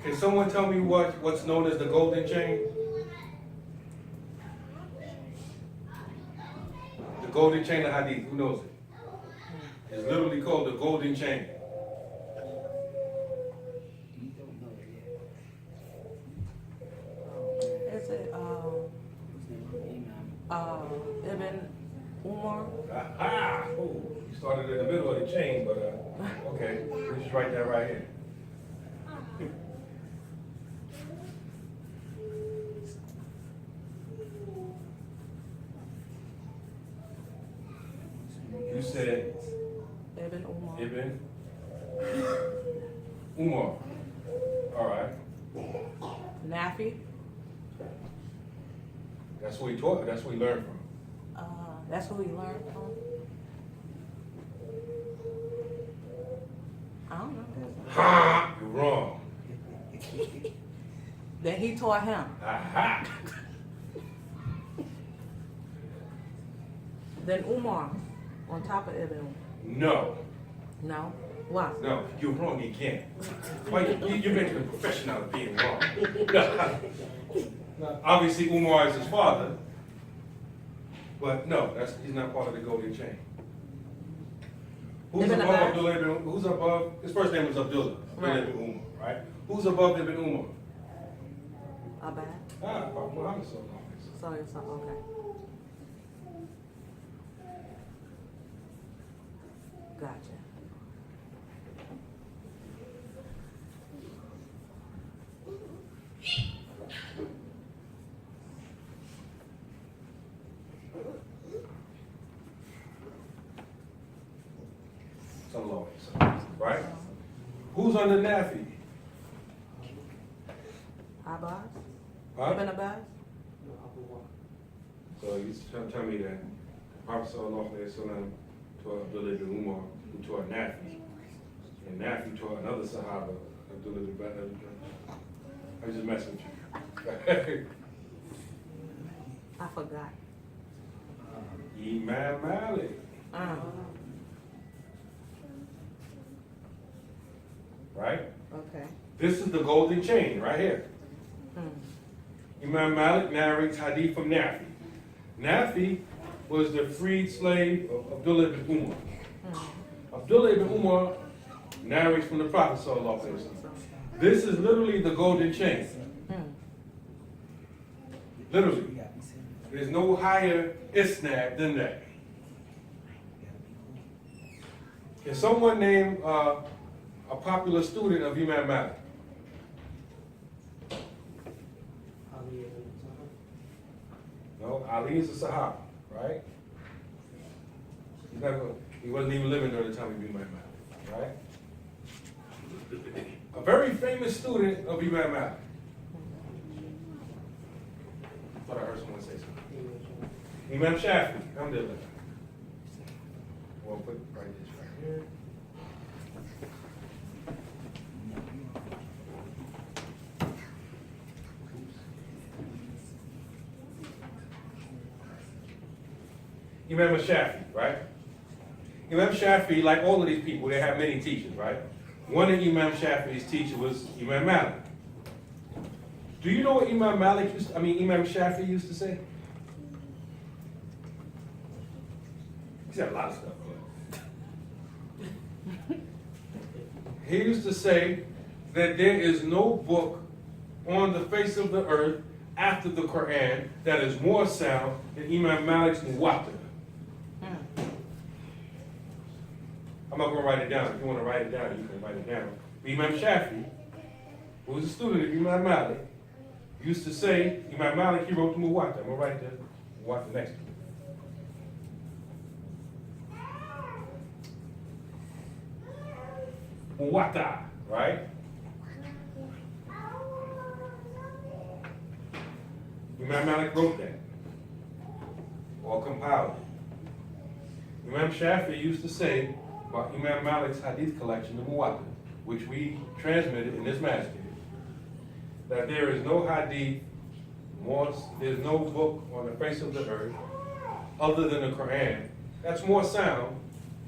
Can someone tell me what's known as the golden chain? The golden chain of Hadith, who knows it? It's literally called the golden chain. Is it Ibn Umar? Aha! Oh, you started in the middle of the chain, but okay, we just write that right here. You said Ibn Umar. Ibn Umar. All right. Nafi. That's what he taught. That's what he learned from. That's who we learned from. I don't know. Ha! You're wrong. That he taught him. Aha! Then Umar on top of Ibn Umar. No. No? Why? No, you're wrong again. Why you're making a profession out of being wrong. No, obviously, Umar is his father, but no, he's not part of the golden chain. Who's Ibn above Abbas? Abdullah? Who's above? His first name was Abdullah. Right. Ibn Umar, right? Who's above Ibn Umar? Abbas. Muhammad sallallahu So it's okay. Gotcha. Sallallahu alaihi wasallam, right? Who's under Nafi? Abbas? Huh? Ibn Abbas? So you trying to tell me that Prophet sallallahu alaihi wasallam taught Abdullah ibn Umar, who taught Nafi, and Nafi taught another Sahaba, Abdullah ibn Abbas. I'm just messing with you. I forgot. Imam Malik, right? Okay. This is the golden chain right here. Imam Malik narrates hadith from Nafi. Nafi was the freed slave of Abdullah ibn Umar. Abdullah ibn Umar narrates from the Prophet sallallahu alaihi wasallam. This is literally the golden chain. Literally. There's no higher isnad than that. Can someone name a popular student of Imam Malik? No, Ali is a Sahaba, right? He wasn't even living during the time of Imam Malik, right? A very famous student of Imam Malik. I thought I heard someone say something. Imam Shafi, alhamdulillah. We'll put right this right here. Imam Shafi, right? Imam Shafi, like all of these people, they have many teachers, right? One of Imam Shafi's teachers was Imam Malik. Do you know what Imam Shafi used to say? He said a lot of stuff. He used to say that there is no book on the face of the earth after the Quran that is more sound than Imam Malik's Muwatta. I'm not going to write it down. If you want to write it down, you can write it down. But Imam Shafi, who was a student of Imam Malik, used to say, Imam Malik, he wrote the Muwatta. I'm going to write the Muwatta next to it. Muwatta, right? Imam Malik wrote that, or compiled it. Imam Shafi used to say about Imam Malik's hadith collection, the Muwatta, which we transmitted in this masjid, that there is no hadith, there's no book on the face of the earth other than the Quran that's more sound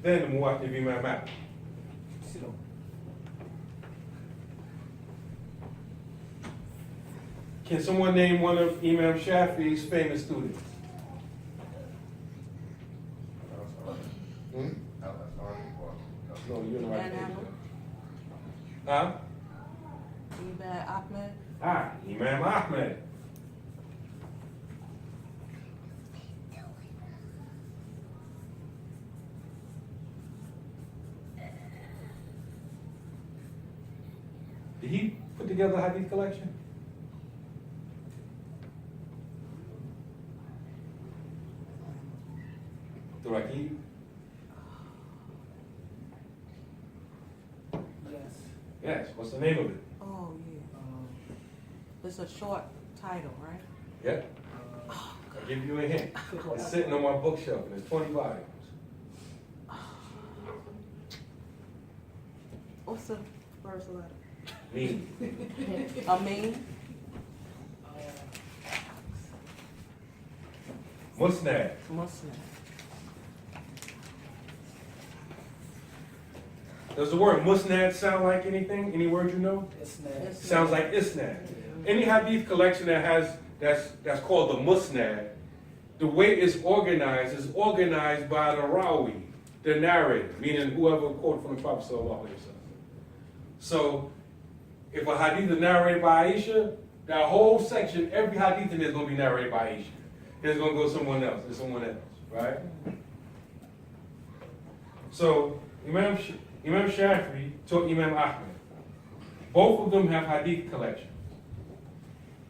than the Muwatta of Imam Malik. Can someone name one of Imam Shafi'i's famous students? Hmm? No, you're in the right page. Huh? Imam Ahmed. Ah, Imam Ahmed. Did he put together a hadith collection? Duraki? Yes. Yes. What's the name of it? Oh, yeah. It's a short title, right? Yeah. I'll give you a hint. It's sitting on my bookshelf and it's 20 volumes. What's the first letter? Me. Amin. Musnad. Muslim. Does the word musnad sound like anything? Any word you know? It's not. Sounds like isnad. Any hadith collection that has that's called the musnad, the way it's organized by the rawi, the narrator, meaning whoever quoted from the Prophet sallallahu alaihi wasallam. So, if a hadith is narrated by Aisha, that whole section, every hadith in there is going to be narrated by Aisha. Then it's going to go someone else and someone else, right? So, Imam Shafi'i taught Imam Ahmed. Both of them have hadith collections.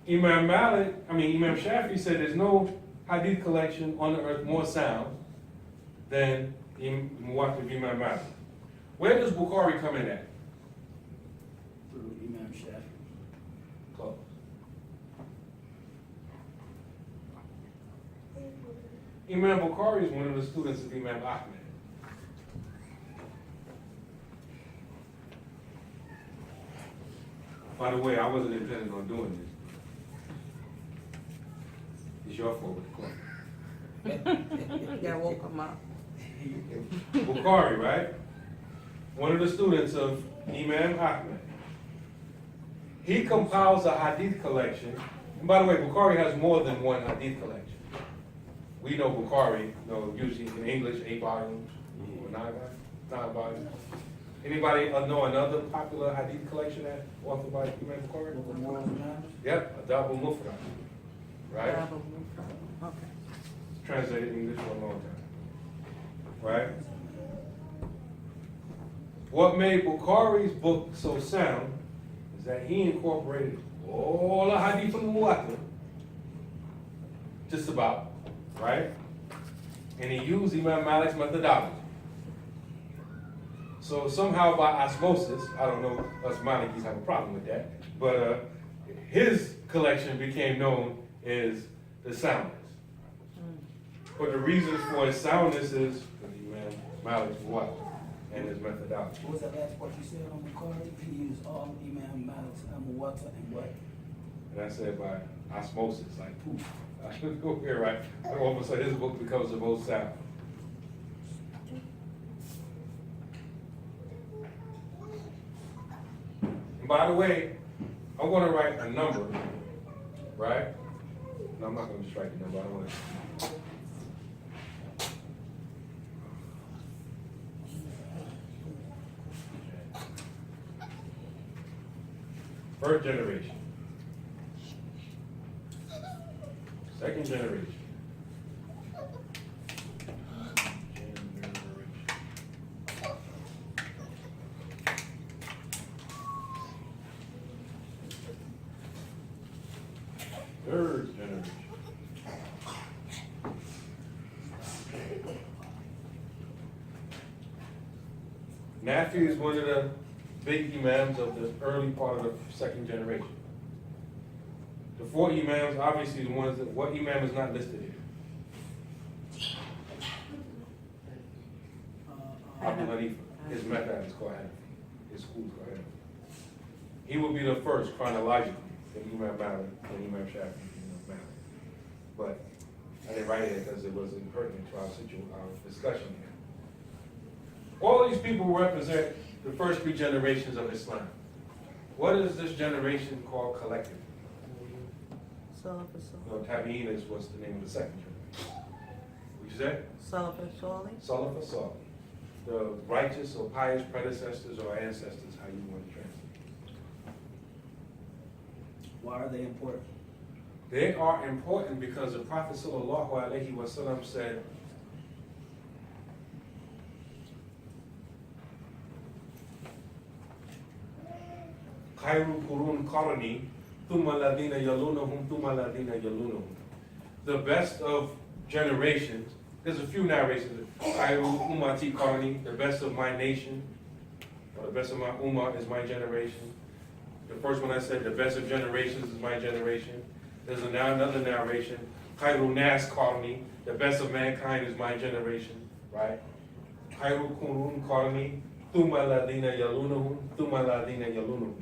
Imam Shafi'i said there's no hadith collection on the earth more sound than Muwatta of Imam Malik. Where does Bukhari come in at? Through Imam Shafi. Close. Imam Bukhari is one of the students of Imam Ahmed. By the way, I wasn't intending on doing this. It's your fault with the question. Yeah, woke him up. Bukhari, right? One of the students of Imam Ahmed. He compiles a hadith collection. And by the way, Bukhari has more than one hadith collection. We know Bukhari, usually in English, 8 volumes, or 9 volumes. Anybody know another popular hadith collection that authored by Imam Bukhari? Yep, Adab al-Mufrad, right? Okay. It's translated in English for a long time, right? What made Bukhari's book so sound is that he incorporated all the hadith from the Muwatta, just about, right? And he used Imam Malik's methodology. So somehow by osmosis, I don't know, us Malikis have a problem with that, but his collection became known as the soundness. But the reason for his soundness is Imam Malik's Muwatta and his methodology. What was that last part you said on Bukhari? He used all Imam Malik's Muwatta and what? And I said by osmosis, like poof. I should go here, right? All of a sudden his book becomes the most sound. And by the way, I'm going to write a number, right? No, I'm not going to just write the number. I don't want to. First generation. Second generation. Third generation. Nafi is one of the big imams of the early part of the second generation. The 4 imams, obviously the ones that, what imam is not listed here? Abdullah-Nur. His method is called Hanafi. His school is called Hanafi. He will be the first chronologically, then Imam Malik, then Imam Shafi'i, then Imam Malik. But I didn't write it because it wasn't pertinent to our discussion here. All of these people represent the first 3 generations of Islam. What is this generation called collectively? Salaf and Salih. No, Tabi'in is what's the name of the second generation. What you said? Salaf and Salih. Salaf or Salih. The righteous or pious predecessors or ancestors, how you want to translate. Why are they important? They are important because the Prophet sallallahu alaihi wasallam said, "Khairu qurun qarni, thumma alladhina yalunahum, thumma alladhina yalunahum." The best of generations. There's a few narrations. Khairu ummati qarni, the best of my nation, or the best of my ummah is my generation. The first one I said, the best of generations is my generation. There's now another narration. Khairu nas qarni, the best of mankind is my generation, right? Khairu qurun qarni, thumma alladhina yalunahum, thumma alladhina yalunahum.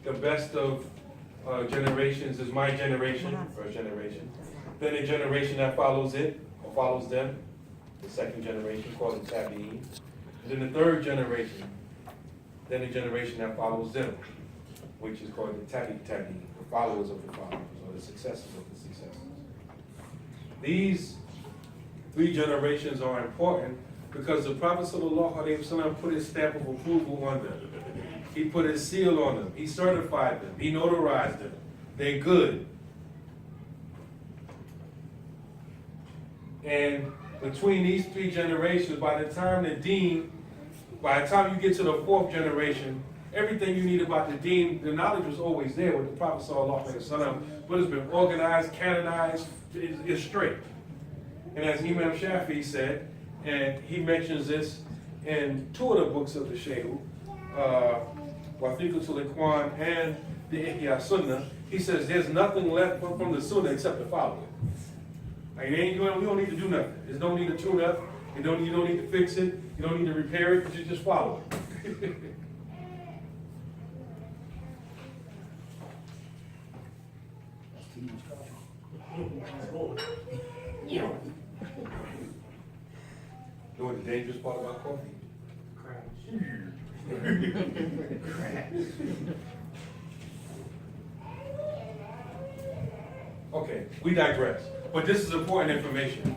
The best of generations is my generation, first generation. Then the generation that follows it, or follows them, the second generation, called the Tabi'in. And then the third generation, then the generation that follows them, which is called the Tabi'in, the followers of the followers, or the successors of the successors. These three generations are important because the Prophet ﷺ put his stamp of approval on them. He put his seal on them. He certified them. He notarized them. They're good. And between these three generations, by the time you get to the fourth generation, everything you need about the deen, the knowledge was always there with the Prophet ﷺ, but it's been organized, canonized, it's straight. And as Imam Shafi'i said, and he mentions this in two of the books of the Shehu, Wafiqatul Ikhwan and the Ihya Sunnah, he says there's nothing left from the Sunnah except to follow it. Like, we don't need to do nothing. There's no need to tune up. You don't need to fix it. You don't need to repair it. You just follow it. That's too much coffee. You know what the dangerous part about coffee? Okay, we digress. But this is important information.